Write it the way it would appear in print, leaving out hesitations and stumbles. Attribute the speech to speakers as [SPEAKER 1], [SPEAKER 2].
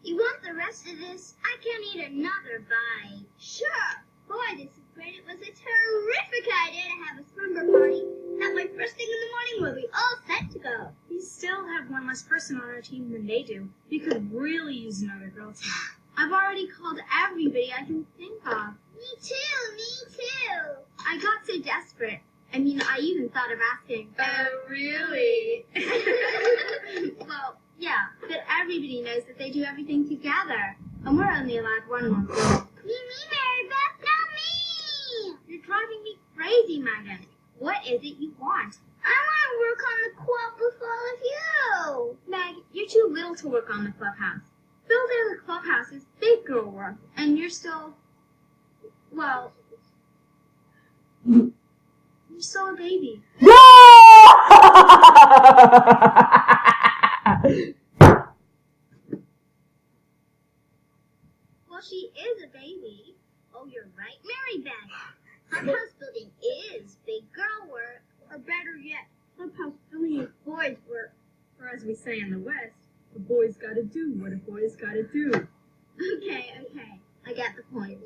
[SPEAKER 1] You want the rest of this? I can't eat another bite. Sure. Boy, this is great. It was a terrific idea to have a slumber party. That way, first thing in the morning, we'll be all set to go.
[SPEAKER 2] We still have one less person on our team than they do. We could really use another girl team. I've already called everybody I can think of.
[SPEAKER 1] Me too. I got so desperate. I mean, I even thought of asking.
[SPEAKER 2] Oh, really?
[SPEAKER 1] Well, yeah, but everybody knows that they do everything together. And we're only allowed one more girl. Me, Mary Beth, not me! You're driving me crazy, Megan. What is it you want? I want to work on the club with all of you. Meg, you're too little to work on the clubhouse. Building the clubhouse is big girl work, and you're still, well, you're still a baby. Well, she is a baby. Oh, you're right, Mary Beth. Clubhouse building is big girl work, or better yet, clubhouse building is boys' work.
[SPEAKER 2] Or as we say in the West, a boy's gotta do what a boy's gotta do.
[SPEAKER 1] Okay, I get the point.